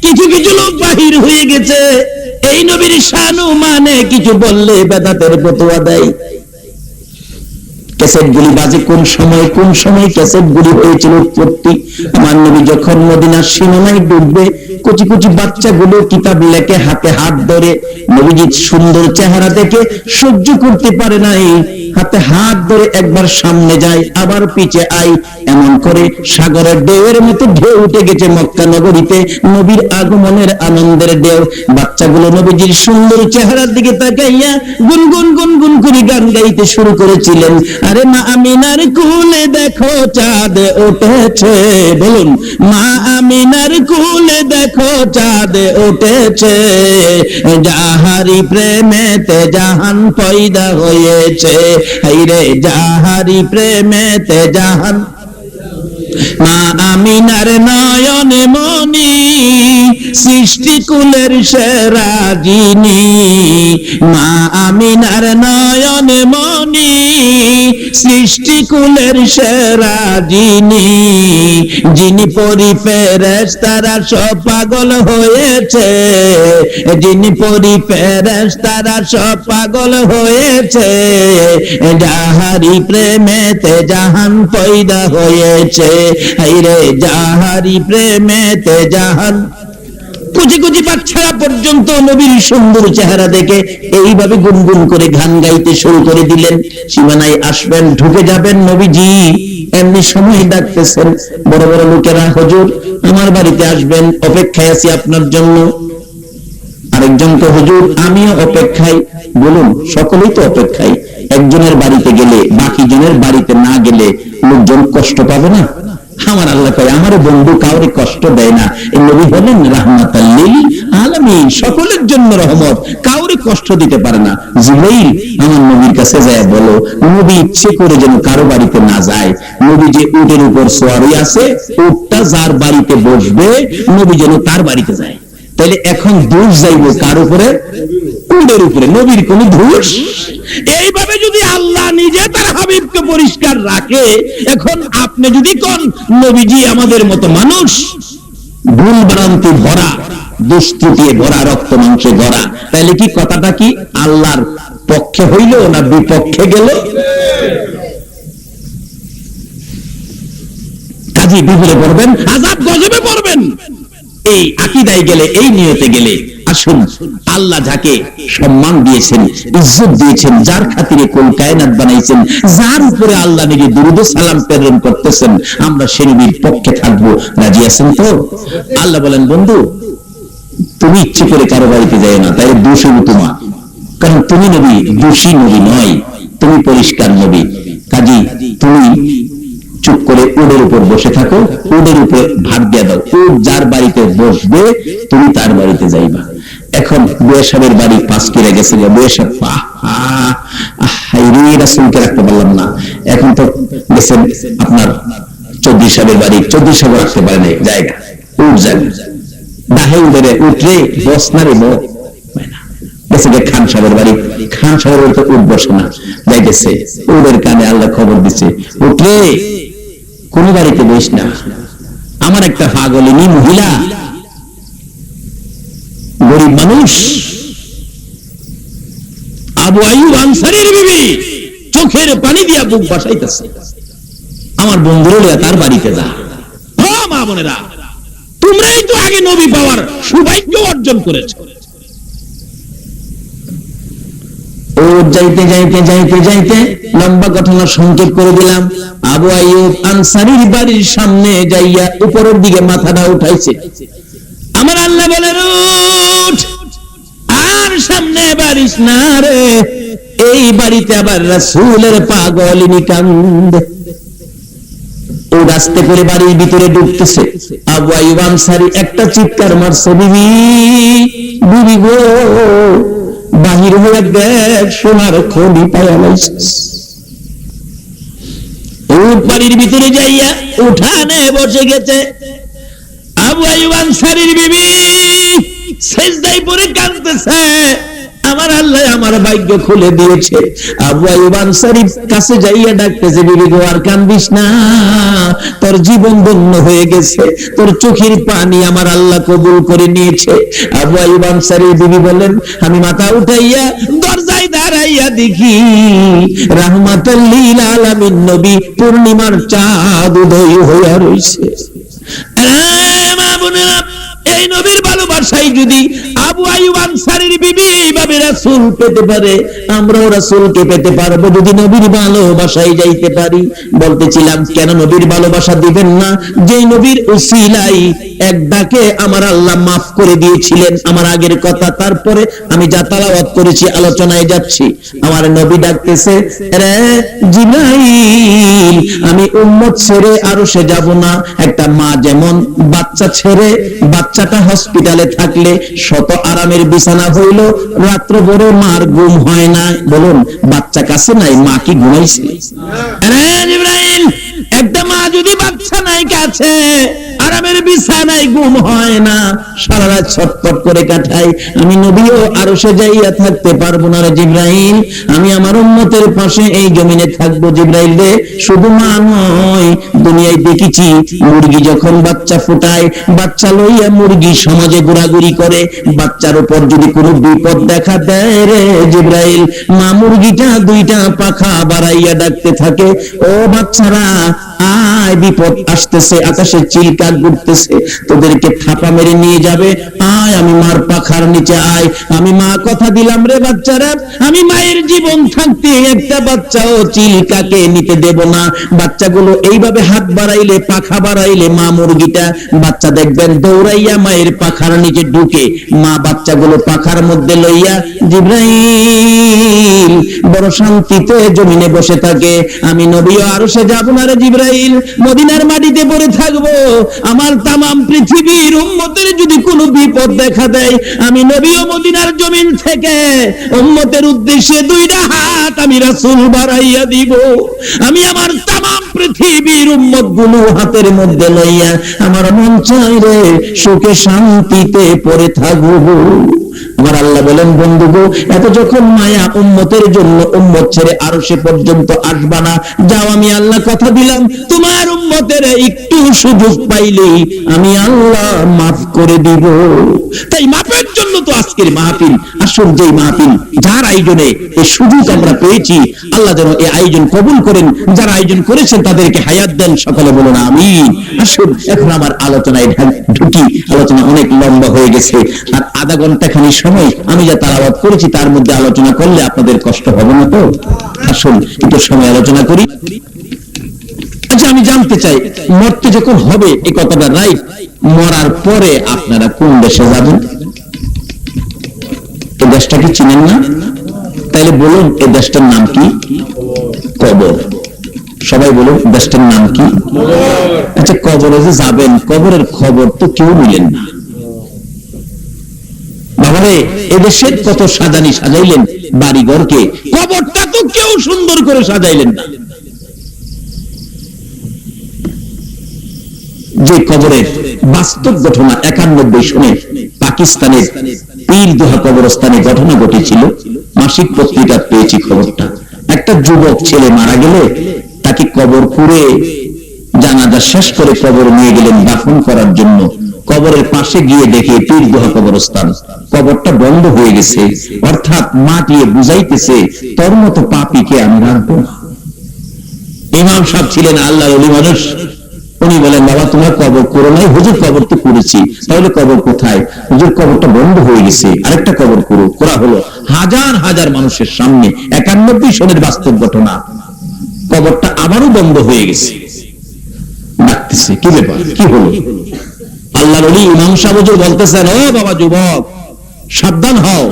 কিছু কিছু লোক বাহির হয়ে গেছে, এই নবীর শান ও মানে কিছু বললে বেদাতের ফতোয়া দেয়। ক্যাসেটগুলি বাজে কোন সময়, কোন সময় ক্যাসেটগুলি হয়েছিল উৎপত্তি? আমার নবী যখন মদিনার সীমানায় ডুববে, কচি কচি বাচ্চাগুলো কিতাব লেখে হাতে হাত ধরে, নবীজির সুন্দর চেহারা দেখে সহ্য করতে পারে নাই, হাতে হাত ধরে একবার সামনে যায়, আবার পিছে আই, এমন করে সাগরের ঢেউয়ের মতো ঢেউ উঠে গেছে মক্কা নগরীতে, নবীর আগমনের আনন্দের ঢেউ। বাচ্চাগুলো নবীজির সুন্দর চেহারার দিকে তাকাইয়া গুনগুন গুনগুন করে গান গাইতে শুরু করেছিলেন। আরে মা আমিনার কোলে দেখো চাঁদ উঠেছে, বলুন, মা আমিনার কোলে দেখো চাঁদ উঠেছে, যাহারি প্রেমেতে জাহান পয়দা হয়েছে, হাইরে যাহারি প্রেমেতে জাহান। মা আমিনার নয়নে মনি সৃষ্টিকুলের সেরা যিনি, মা আমিনার নয়নে মনি সৃষ্টিকুলের সেরা যিনি, যিনি পরি ফেরেশতারা সব পাগল হয়েছে, যিনি পরি ফেরেশতারা সব পাগল হয়েছে, যাহারি প্রেমেতে জাহান পয়দা হয়েছে, হাইরে যাহারি প্রেমেতে জাহান। কুচি কুচি বাচ্চারা পর্যন্ত নবীর সুন্দর চেহারা দেখে এইভাবে গুনগুন করে গান গাইতে শুরু করে দিলেন। সীমানায় আসবেন, ঢুকে যাবেন, নবীজি এমনি সময় ডাকতেছেন। বড় বড় লোকেরা, হুজুর আমার বাড়িতে আসবেন, অপেক্ষায় আছি আপনার জন্য। আরেকজনকে, হুজুর আমিও অপেক্ষায়। বলুন, সকলেই তো অপেক্ষায়। একজনের বাড়িতে গেলে বাকি জনের বাড়িতে না গেলে লোকজন কষ্ট পাবে না? আমার আল্লাহ কয়, আমার বন্ধু কাউরে কষ্ট দেয় না। এই নবী হলেন রাহমাতাল লিল আলামিন, সকলের জন্য রহমত, কাউরে কষ্ট দিতে পারে না। জিবরাইল আমার নবীর কাছে যায় বলো, নবী ইচ্ছে করে যেন কারো বাড়িতে না যায়। নবী যে উটের উপর সওয়ারি আছে, উটটা যার বাড়িতে বসবে নবী যেন তার বাড়িতে যায়। তাহলে এখন দোষ যাইব কার উপরে? উটের উপরে। নবীর কোন দোষ? এইভাবে যদি আল্লাহ নিজে তার হাবিবকে পরিষ্কার রাখে, এখন আপনি যদি কোন নবীজি আমাদের মতো মানুষ, ভুল ভ্রান্তি ভরা, দুষ্কৃতি ভরা, রক্ত মাংসে ভরা, তাহলে কি কথাটা কি আল্লাহর পক্ষে হইল না বিপক্ষে গেল? কাজী বিপদে পড়বেন, আযাব গজবে পড়বেন। এই আকীদায় গেলে, এই নিয়তে গেলে, আসুন আল্লাহ যাকে সম্মান দিয়েছেন, ইজ্জত দিয়েছেন, যার খাতিরে কুল কায়নাত বানাইছেন, যার উপরে আল্লাহ নিজে দুরূদ ও সালাম প্রেরণ করতেছেন, আমরা সে নবীর পক্ষে থাকবো। রাজি আছেন তো? আল্লাহ বলেন, বন্ধু তুমি ইচ্ছে করে কারো বাড়িতে যাও না, তাই দোষ হলো তোমার। কারণ তুমি নবী, দোষী নবী নয়, তুমি পরিষ্কার নবী। কাজী তুমি চুপ করে উটের উপর বসে থাকো, উটের উপরে ভাত দিয়ে দাও, উট যার বাড়িতে বসবে তুমি তার বাড়িতে যাইবা। এখন বুয়া সাহেবের বাড়ি 5 কিলো গেছে, বুয়া সাহেব রাসূলকে রাখতে পারলাম না। এখন তো গেছেন আপনার চৌধুরী সাহেবের বাড়ি, চৌধুরী সাহেব রাখতে পারে না জায়গা, উঠ জায়গা দাহে উঠে উঠলে বস না রে খান সাহেবের বাড়ি, খান সাহেবের বাড়িতে উঠ বসে না, যাইতেছে উটের কানে আল্লাহ খবর দিচ্ছে, উঠলে কোন বাড়িতে বস না। আমার একটা পাগলিনী মহিলা, গরিব মানুষ, আবু আইয়ুব আনসারীর বিবি চোখের পানি দিয়া বুক বাসাইতেছে, আমার বন্ধুরা তার বাড়িতে যা। মা বোনেরা, তোমরাই তো আগে নবী পাওয়ার সৌভাগ্য অর্জন করেছো। ও যাইতে যাইতে যাইতে যাইতে লম্বা ঘটনা সংক্ষেপ করে দিলাম। আবু আইয়ুব আনসারীর বাড়ির সামনে যাইয়া উপরের দিকে মাথাটা উঠাইছে। আমার আল্লাহ বলেন, উঠ আর সামনে বাড়িস না রে, এই বাড়িতে আবার রাসূলের পাগলিনী কান্দে। ও রাস্তে করে বাড়ির ভিতরে ঢুকতেছে। আবু আইয়ুব আনসারী একটা চিৎকার মারছে, বিবি বিবি গো, বাহির হয়ে দেখ সোনার খনি পাওয়া লাইছিস। উট বাড়ির ভিতরে যাইয়া উঠানে বসে গেছে। আবু আইয়ুব আনসারীর বিবি সেজদায় পড়ে কাঁদতেছে, আমার আল্লাহ আমার ভাগ্য খুলে দিয়েছে। আবু আইয়ুব আনসারীর কাছে যাইয়া ডাকতেছে, বিবি গো আর কান্দিস না, তোর জীবন ধন্য হয়ে গেছে, তোর চোখের পানি আমার আল্লাহ কবুল করে নিয়েছে। আবু আইয়ুব আনসারীর বিবি বলেন, আমি মাথা উঠাইয়া দরজায় দাঁড়াইয়া দেখি রাহমাতাল লিল আলামিন নবী পূর্ণিমার চাঁদ উদয় হইয়া রইছে। মা বোনেরা, এই নবীর ভালোবাসায় যদি আবু আইয়ুব আনসারীর বিবি এইভাবে রাসূল পেতে পারে, আমরাও রাসূলকে পেতে পারবো যদি নবীর ভালোবাসায় যাইতে পারি। বলতেছিলাম, কেন নবীর ভালোবাসা দিবেন না? যেই নবীর উসিলায় এক ডাকে আমার আল্লাহ মাফ করে দিয়েছিলেন আমার আগের কথা। তারপরে আমি যা তেলাওয়াত করেছি, আলোচনায় যাচ্ছি, আমার নবী ডাকতেছে, রে জিবরাইল, আমি উম্মত ছেড়ে আরশে যাব না। একটা মা যেমন বাচ্চা ছেড়ে, বাচ্চাটা হসপিটালে থাকলে শত আরামের বিছানা হইল, রাত্র ভরে মার ঘুম হয় না। বলুন, বাচ্চা কাছে নাই, মা কি ঘুমাইছে? জিবরাইল, একটা মা যদি বাচ্চা নাই কাছে, আরামের বিছানায় ঘুম হয় না, সারা রাত ছটফট করে কাটাই, আমি নবীও আরশে যাইয়া থাকতে পারবো না রে জিবরাইল, আমি আমার উম্মতের পাশে এই জমিনে থাকবো। জিবরাইল রে, শুধু মা নয়, দুনিয়ায় দেখেছি মুরগি যখন বাচ্চা ফুটায়, বাচ্চা লইয়া মুরগি সমাজে ঘোরাঘুরি করে, বাচ্চার উপর যদি কোনো বিপদ দেখা দেয় রে জিবরাইল, মা মুরগিটা দুইটা পাখা বাড়াইয়া ডাকতে থাকে, ও বাচ্চারা আয় বিপদ আসতেছে, আকাশে চিলকাক ঘুরতেছে, তোদেরকে থাপা মেরে নিয়ে যাবে, আয় আমি মার পাখার নিচে আয়। আমি মা কথা দিলাম রে বাচ্চারা, আমি মায়ের জীবন থাকতে একটা বাচ্চাও চিলকাকে নিতে দেব না। বাচ্চাগুলো এইভাবে হাত বাড়াইলে, পাখা বাড়াইলে মা মুরগিটা বাচ্চা দেখবেন দৌড়াইয়া মায়ের পাখার নিচে ঢুকে, মা বাচ্চাগুলো পাখার মধ্যে লইয়া জিবরাইল বড় শান্তিতে জমিনে বসে থাকে। আমি নবী আরশে যাব না রে জিবরাইল, মদিনার মাটিতে পড়ে থাকবো। আমার তামাম পৃথিবীর উম্মতের যদি কোনো বিপদ দেখা দেয়, আমি নবী মদিনার জমিন থেকে উম্মতের উদ্দেশ্যে দুইটা হাত আমি রাসূল বাড়াইয়া দিব। আমি আমার তামাম পৃথিবীর উম্মত গুলো হাতের মধ্যে লইয়া আমার মন চাই রে সুখে শান্তিতে পড়ে থাকবো। আমার আল্লাহ বলেন, বন্ধু গো, এত যখন মায়া উম্মতের জন্য, উম্মত ছেড়ে আরশে পর্যন্ত আসবা না। যাও, আমি আল্লাহ কথা দিলাম, তোমার উম্মতের একটু সুযোগ পাইলেই আমি আল্লাহ মাফ করে দিব। তাই মাফের জন্য তো আজকের মাহফিল। আসুন, যেই মাহফিল যার আয়োজনে এই সুযোগ আমরা পেয়েছি, আল্লাহ যেন এই আয়োজন কবুল করেন। যারা আয়োজন করেছেন তাদেরকে হায়াত দেন, সকলে বলুন আমিন। আসুন, এখন আমার আলোচনায় ঢুকি। আলোচনা অনেক লম্বা হয়ে গেছে, আর আধা ঘন্টা খানি সময় আমি যা তালাওয়াত করেছি তার মধ্যে আলোচনা করলে আপনাদের কষ্ট হবে না তো? আসুন একটু সময় আলোচনা করি। আচ্ছা, আমি জানতে চাই, মরতে যখন হবে, এই কথাটা রাইট, মরার পরে আপনারা কোন দেশে যাবেন? এই দেশটাকে চিনেন না? তাইলে বলুন, এই দেশটার নাম কি? কবর। সবাই বলুন, দেশটার নাম কি? আচ্ছা, কবরে যে যাবেন, কবরের খবর তো কেউ নিলেন না। বাবারে, এদেশের কত সাজানি সাজাইলেন বাড়িঘরকে, কবরটা তো কেউ সুন্দর করে সাজাইলেন না। যে কবরের বাস্তব ঘটনা 91 সনে পাকিস্তানের পীরদোহা কবরস্থানে ঘটনা ঘটেছিল। মাসিক পত্রিকা পেয়েছি খবরটা। একটা যুবক ছেলে মারা গেলে তাকে কবর খুঁড়ে জানাজা শেষ করে কবর নিয়ে গেলেন দাফন করার জন্য। কবরের পাশে গিয়ে দেখে পীরদোহা কবরস্থান, কবরটা বন্ধ হয়ে গেছে। অর্থাৎ মাটি বুঝাইতেছে, তোর মতো পাপীকে আমি রাখবো না। ইমাম সাহেব ছিলেন আল্লাহর ওলি মানুষ। উনি বলেন, বাবা তোমার কবর করো নাই। হুজুর, কবর তো করেছি। তাহলে কবর কোথায়? হুজুর, কবরটা বন্ধ হয়ে গেছে, আরেকটা কবর করো। করা হলো হাজার হাজার মানুষের সামনে, 91 সনের বাস্তব ঘটনা। কবরটা আবারও বন্ধ হয়ে গেছে। ডাকতেছে, কি ব্যাপার, কি হলো? আল্লাহর ওলি ইমাম সাহেব হুজুর বলতেছেন, ও বাবা যুবক, সাবধান হও,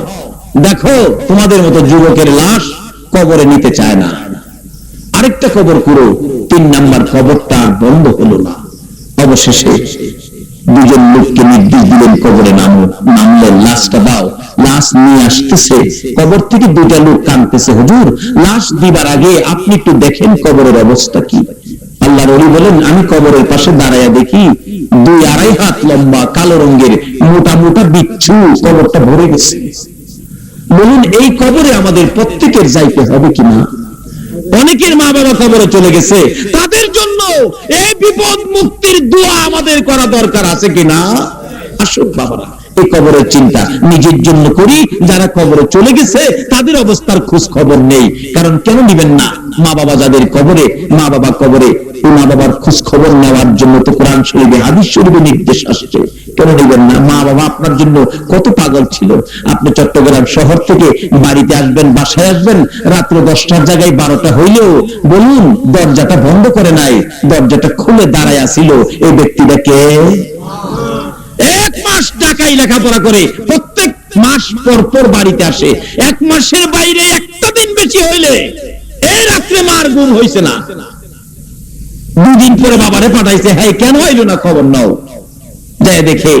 দেখো তোমাদের মতো যুবকের লাশ কবরে নিতে চায় না, আরেকটা কবর করো। 3 নাম্বার কবরটা বন্ধ হলো না। অবশেষে দুজন লোককে নির্দেশ দিলেন, কবরে নামো। নামলেন, লাশটা দাও। লাশ নিয়ে আসতেছে, কবর থেকে 2টা লোক কাঁদতেছে, হুজুর লাশ দিবার আগে আপনি একটু দেখেন কবরের অবস্থা কি। আল্লাহর ওলি বলেন, আমি কবরের পাশে দাঁড়াইয়া দেখি 2-2.5 হাত লম্বা কালো রঙের মোটা মোটা বিচ্ছু কবরটা ভরে গেছে। বলুন, এই কবরে আমাদের প্রত্যেকের যাইতে হবে কিনা? অনেকের মা বাবা কবরে চলে গেছে, তাদের জন্য এই বিপদ মুক্তির দোয়া আমাদের করা দরকার আছে কিনা? আসুন বাবারা, এই কবরের চিন্তা নিজের জন্য করি। যারা কবরে চলে গেছে তাদের অবস্থার খোঁজ খবর নেই। কারণ কেন নিবেন না? মা বাবা যাদের কবরে, মা বাবা কবরে, মা বাবার খোঁজ খবর নেওয়ার জন্য তো কোরআন শরীফে, হাদিস শরীফে নির্দেশ আসছে। কেন নিবেন না? মা বাবা আপনার জন্য কত পাগল ছিল। আপনি চট্টগ্রাম শহর থেকে বাড়িতে আসবেন, বাসায় আসবেন, রাত্র 10টার জায়গায় 12টা হইলেও বলুন দরজাটা বন্ধ করে নাই, দরজাটা খুলে দাঁড়ায় ছিল। এই ব্যক্তিটা কে? 1 মাস ঢাকায় লেখাপড়া করে, প্রত্যেক মাস পর পর বাড়িতে আসে। 1 মাসের বাইরে একটা দিন বেশি হইলে এই রাত্রে মার ঘুম হইছে না। 2 দিন পরে বাবারে পাঠাইছে, হ্যাঁ কেন হইল না খবর নাও। যায় দেখে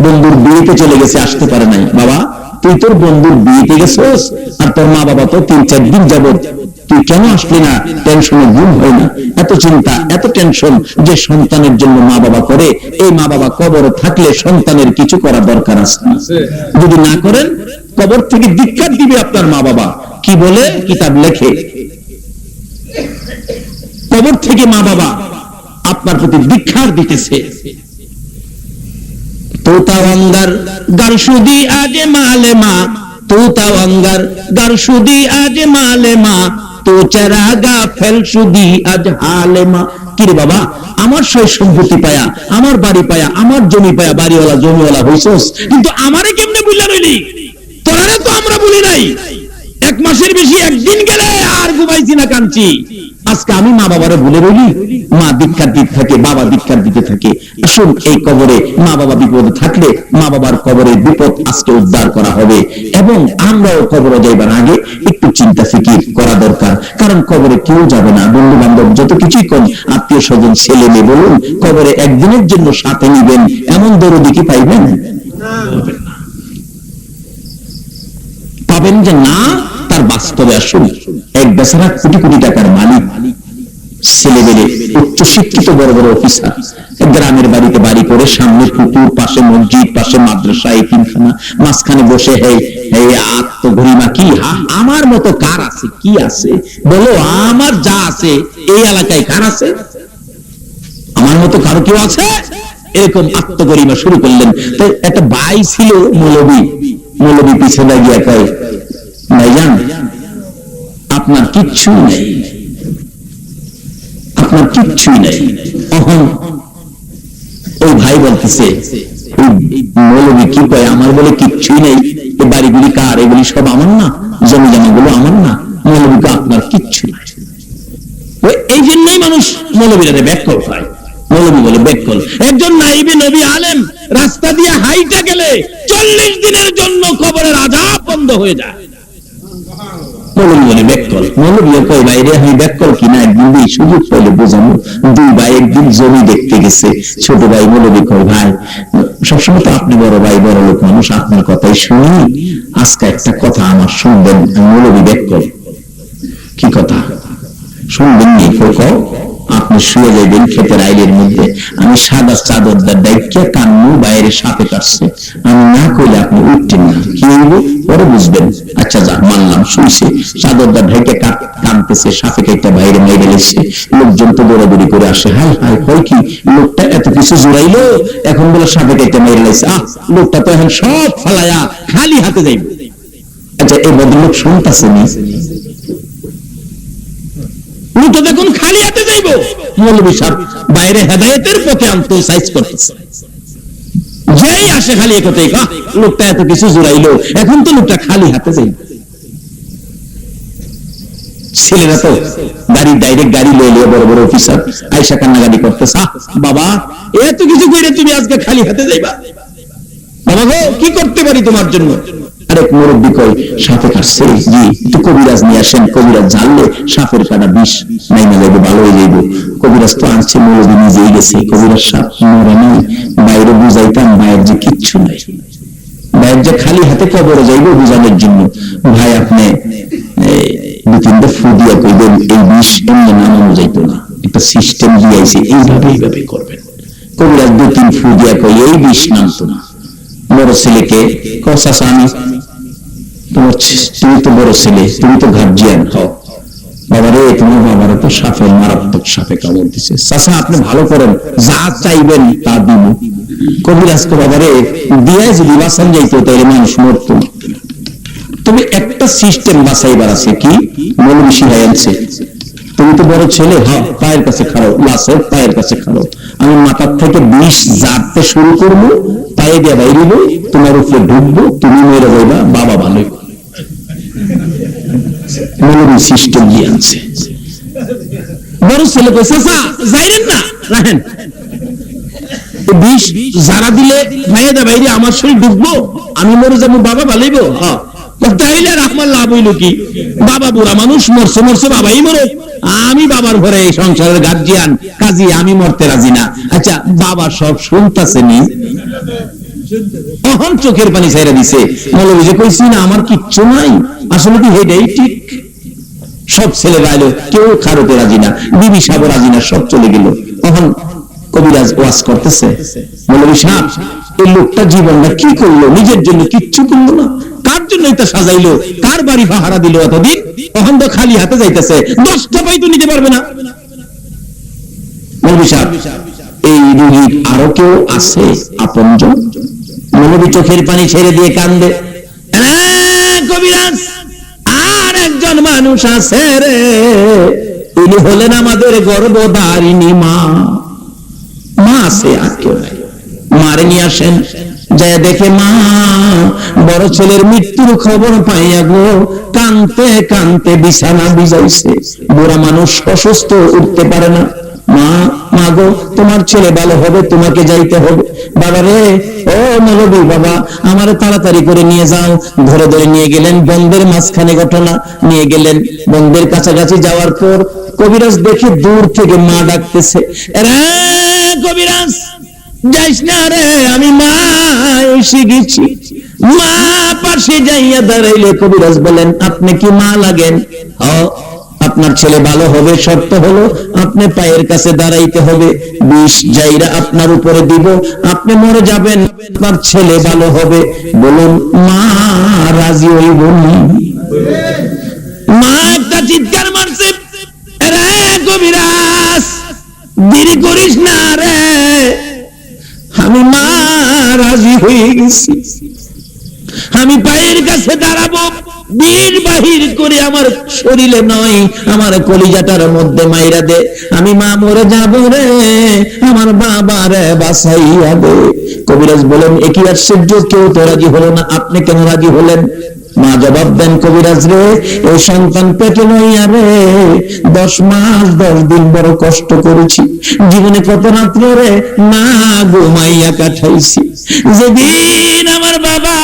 বন্ধুর বিয়েতে চলে গেছে, আসতে পারে নাই। বাবা, তুই তোর বন্ধুর বিয়েতে গেছিস, আর তোর মা বাবা তো 3-4 দিন যাবত, তুই কেন আসলি না? টেনশনে ঘুম হয় না। এত চিন্তা, এত টেনশন যে সন্তানের জন্য মা বাবা করে, এই মা বাবা কবরে থাকলে সন্তানের কিছু করা দরকার আছে। যদি না করেন, কবর থেকে ধিক্কার দিবে আপনার মা বাবা। কি বলে কিতাব লেখে, কবর থেকে মা বাবা আপনার প্রতি ধিক্কার দিতেছে। তোতাওয়াঙ্গার গারসুদি আজে মালেমা, তোতাওয়াঙ্গার গারসুদি আজে মালেমা, তো চারাগা ফেলসুদি আজ হালেমা। কিরে বাবা, আমার সয় সম্পত্তি পায়া, আমার বাড়ি পায়া, আমার জমি পায়া, বাড়িওয়ালা জমিওয়ালা হইছস, কিন্তু আমারে কেমনে বুঝলা রইলি? তোরারে তো আমরা বলি নাই। 1 মাসের বেশি একদিন গেলে আর ঘুমাইছি না, কাঁদছি। আজকে আমি মা বাবারে ভুলে রইলি। মা দীক্ষার দিতে থাকে, বাবা দীক্ষার দিতে থাকে। আসুন, এই কবরে মা বাবা বিপদে থাকলে মা বাবার কবরের বিপদ আজকে উদ্ধার করা হবে। এবং আমরাও কবরে যাইবার আগে একটু চিন্তা ফিকির করা দরকার। কারণ কবরে কেউ যাবে না, বন্ধু বান্ধব যত কিছুই কম, আত্মীয় স্বজন ছেলে মেয়ে বলুন, কবরে একদিনের জন্য সাথে নিবেন এমন দরদি কি পাইবেন? পাবেন যে না, তার বাস্তবে আসুন। এক বেচারা কোটি কোটি টাকার মালিক, ছেলেবেলে উচ্চ শিক্ষিত, বড় বড় অফিসার, গ্রামের বাড়িতে বাড়ি করে, সামনে পুকুর, পাশে মসজিদ, পাশে মাদ্রাসা, এতিমখানা, মাঝখানে বসে আত্মগরিমা কি, আমার মতো কার আছে? কি আছে বলো? আমার যা আছে এই এলাকায় কার আছে? আমার মতো কারো কেউ আছে? এরকম আত্মগরিমা শুরু করলেন। তো একটা ভাই ছিল মৌলবী, মৌলবী পিছনে গিয়া কয়, ভাইজান আপনার কিচ্ছুই নেই, আপনার কিচ্ছুই নেই। তখন ওই ভাই বলতেছে, মৌলবী কি কয়, আমার বলে কিচ্ছুই নেই, এই বাড়িগুলি কার? এগুলি সব আমার না, জমি জমা গুলো আমার না। মৌলবীকে আপনার কিচ্ছু নাই। এই জন্যই মানুষ মৌলবীরা ব্যাককল পায়। মৌলবী বলে ব্যাককল। একজন নাইবে নবী আলেম রাস্তা দিয়ে হাইটা গেলে 40 দিনের জন্য কবরের আযাব বন্ধ হয়ে যায়। মৌলবী বলে ব্যাককল। মৌলবী কয়, বাইরে আমি ব্যাককল কিনা একদিন এই সুযোগ পাইলে বোঝানো। 2 ভাই একদিন জমি দেখতে গেছে। ছোট ভাই মৌলবী কয়, ভাই সবসময় তো আপনি বড় ভাই, বড় লোক মানুষ, আপনার কথাই শুনি, আজকে একটা কথা আমার শুনবেন। মৌলবী ব্যাককল। কি কথা শুনবেন? নি কও। আপনি শুয়ে যাইবেন ক্ষেতের আইলের মধ্যে, আমি সাদা চাদরটা ডাইকা কান্নু বাইরে সাপে কাটছে, আমি না কইলে আপনি উঠতেন না। কি হইব পরে বুঝবেন। আচ্ছা যা, মানলাম, শুইছে, চাদরটা ঢেকে কানতেছে, সাপে কাইটা বাইরে মেরে গেছে। লোকজন তো দৌড়াদৌড়ি করে আসে। হাই হাই, হয় কি লোকটা এত কিছু জোড়াইলো, এখন বলে সাপে কাইটা মেরে গেছে। লোকটা তো এখন সব ফালায়া খালি হাতে যাইবে। আচ্ছা, এই ভদ্রলোক শুনতেছে নি? উল্টো দেখুন খালি হাতে যাইব। মৌলবী সাহেব বাইরে হেদায়েতের পথে আনতে সাইজ করতেছে। যেই আসে খালি একথাই, লোকটা এত কিছু জোড়াইলো, এখন তো লোকটা খালি হাতে যাইব। ছেলেরা তো গাড়ি, ডাইরেক্ট গাড়ি লইলে, বড় বড় অফিসার আইসা কান্নাকাটি করতেছে, বাবা এত কিছু কইরে তুমি আজকে খালি হাতে যাইবা? বাবা গো, কি করতে পারি তোমার জন্য? আরেক মুরব্বী কই, সাপে কাটছে, জি একটু কবিরাজ নিয়ে আসেন, কবিরাজ জানলে সাপের কাটা বিষ নাই না যাইবে, ভালো হয়ে যাইব। কবিরাজ তো আনছে, মৌলবী নিজেই গেছে। কবিরাজ সাপ মরে নাই, বাইরে বুঝাইতাম ভাইয়ের যে কিচ্ছু নাই, ভাইয়ের যে খালি হাতে কবরে যাইব বুঝানোর জন্য। ভাই আপনি 2-3টা ফু দিয়া কইবেন, এই বিষ এমনি নামানো যাইতো না, একটা সিস্টেম দিয়েছে, এইভাবে এইভাবে করবেন। কবিরাজ 2-3 ফু দিয়া কই, এই বিষ নামতো না। বড় ছেলেকে কষা, আমি তুমি তো বড় ছেলে, তুমি তো গার্জিয়ান হও, বাবারে তোমার বাবারে তো সাপে, মারাত্মক সাপে কামড় দিছে, চাচা আপনি ভালো করেন, যা চাইবেন তা দিব। কবিরাজকে বাবারে দিয়ে যদি বাঁচান যাইতো তাহলে মানুষ মরতো না। তবে একটা সিস্টেম বাঁচাইবার আছে, কি মৌলবী শিখাই আনছে, তুমি তো বড় ছেলে, হ্যাঁ পায়ের কাছে খাড়ো, লাশের পায়ের কাছে খাড়ো, আমি মাথার থেকে বিষ জারতে শুরু করবো, পায়ে দিয়ে বাইরে তোমার উপরে ঢুকবো, তুমি মেরে যাইবা, বাবা ভালোই। মৌলবী সিস্টেম দিয়ে আনছে। বড় ছেলে কইছে, যাইরেন না, রাখেন বিষ যারা দিলে পায়ে দিয়ে বাইরে আমার শরীর ঢুকবো, আমি মরে যাবো, বাবা ভালোইব। হ্যাঁ, তাইলে আমার লাভ হইল কি? বাবা বুড়া মানুষ, মরছে মরছে, বাবাই মরো, আমি বাবার ঘরে এই সংসারের গার্জিয়ান, কাজী আমি মরতে রাজি না। আচ্ছা বাবা সব শুনতেছে নি, তখন চোখের পানি ছেড়ে দিছে। মৌলবী যে কইছি না আমার কিচ্ছু নাই, আসলে কি হেডাই ঠিক। সব ছেলেরা এলো, কেউ খারতে রাজি না, বিবি সাহেব রাজি না, সব চলে গেল। তখন কবিরাজ ওয়াজ করতেছে, মৌলবী সাহেব এই লোকটা জীবনটা কি করলো, নিজের জন্য কিচ্ছু করলো না, কার জন্য এটা সাজাইলো, কার বাড়ি পাহারা দিল এতদিন, তখন তো খালি হাতে যাইতেছে, 10টা পাই তো নিতে পারবে না। মৌলবী সাহেব এই রোগীর আরো কেউ আছে আপনজন? মৌলবী চোখের পানি ছেড়ে দিয়ে কান্দে, কবিরাজ আর একজন মানুষ আছে রে, ইনি হলেন আমাদের গর্ভধারিণী মা। মা আছে, আর কেউ নাই। মারে নিয়ে আসেন, যায় দেখে মা বড় ছেলের মৃত্যুর খবর পাইয়া গো কানতে কানতে বিছানা বিজাইছে। বুড়া মানুষ অসুস্থ, উঠতে পারে না। মা, মা গো, তোমার ছেলে ভালো হবে, তোমাকে যাইতে হবে। বাবা রে, ও মৌলবী বাবা, আমারে তাড়াতাড়ি করে নিয়ে যাও। ধরে ধরে নিয়ে গেলেন। বন্ধের মাঝখানে ঘটনা, নিয়ে গেলেন। বন্ধের কাছাকাছি যাওয়ার পর কবিরাজ দেখে দূর থেকে মা ডাকতেছে, রে কবিরাজ যাইস না রে, আমি মা এসে গেছি। মা পাশে যাইয়া দাঁড়াইলে কবিরাজ বলেন, আপনি কি মা লাগেন? আপনার ছেলে ভালো হবে, শর্ত হলো আপনি পায়ের কাছে দাঁড়াইতে হবে, বিষ যাইরা আপনার উপরে দিব, আপনি মরে যাবেন, আপনার ছেলে ভালো হবে। বলুন মা রাজি হইব? মা একটা চিৎকার মারছে, রে কবিরাজ দেরি করিস না রে, আমি মা রাজি হয়ে গেছি, আমি পায়ের কাছে দাঁড়াবো, বীর বাহির করে আমার শরীরে নয় আমার কলিজাটার মধ্যে মাইরা দে, আমি মা মরে যাব রে, আমার বাবা রে বাঁচাইয়া দে। কবিরাজ বলেন, একই আশ্চর্য, কেউ তো রাজি হলো না, আপনি কেন রাজি হলেন? মা জবাব দেন, কবিরাজ রে, এই সন্তান পেটে লইয়া রে 10 মাস 10 দিন বড় কষ্ট করেছি, জীবনে কত রাত্র রে না ঘুমাইয়া কাটাইছি। যেদিন আমার বাবা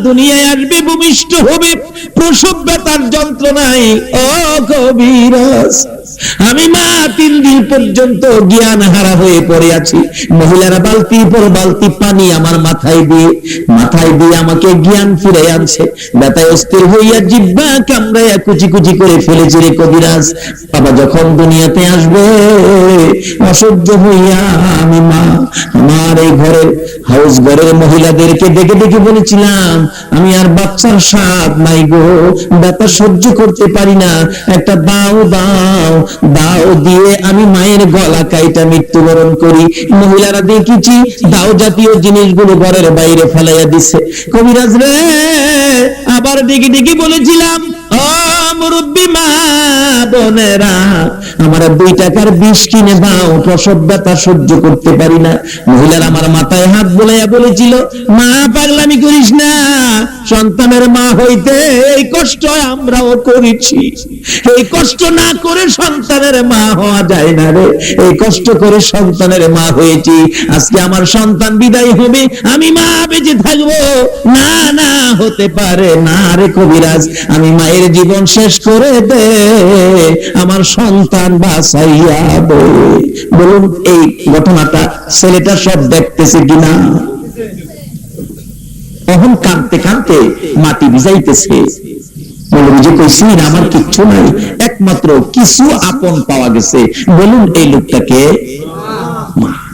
দুনিয়ায় আসবে, ভূমিষ্ঠ হবে, প্রসব ব্যথার যন্ত্রণায় ও কবিরাজ আমি মা 3 দিন পর্যন্ত জ্ঞান হারা হয়ে পড়ে আছি। মহিলারা বালতির পর বালতি পানি আমার মাথায় দিয়ে আমাকে জ্ঞান ফিরে আনছে। ব্যথায় অস্থির হইয়া জিহ্বা কামড়াইয়া কুচি কুচি করে ফেলেছে রে কবিরাজ। বাবা যখন দুনিয়াতে আসবে অসহ্য হইয়া আমি মা আমার এই ঘরের হাউস ঘরের মহিলাদেরকে দেখে দেখে বলেছিলাম, আমি আর বাচ্চার স্বাদ নাই গো, ব্যথা সহ্য করতে পারি না, একটা দাও দাও দাও দিয়ে আমি মায়ের গলা কাইটা মৃত্যুবরণ করি। মহিলারা দেখেছি দাও জাতীয় জিনিসগুলো ঘরের বাইরে ফেলাইয়া দিছে। কবিরাজ রে, আবার ডেকে ডেকে বলেছিলাম, ও মুরব্বী মা বোনেরা, আমার 2 টাকার বিষ কিনে দাও, প্রসব ব্যথা সহ্য করতে পারি না। মহিলারা আমার মাথায় হাত বুলাইয়া বলেছিল, মা পাগলামি করিস না, সন্তানের মা হইতে এই কষ্ট আমরাও করেছি, এই কষ্ট না করে সন্তানের মা হওয়া যায় না রে, এই কষ্ট করে সন্তানের মা হয়েছি, আজকে আমার সন্তান বিদায় হবে, আমি মা বেঁচে থাকবো না, না হতে পারে না রে কবিরাজ, আমি মায়ের জীবন শেষ করে দে, আমার সন্তান বাঁচাইয়া দে। বলুন এই ঘটনাটা ছেলেটা সব দেখতেছে কিনা? তখন কাঁদতে কাঁদতে মাটি ভিজাইতেছে। বলুন যে কইছি আমার কিচ্ছু নাই, একমাত্র কিছু আপন পাওয়া গেছে। বলুন এই লোকটাকে মা।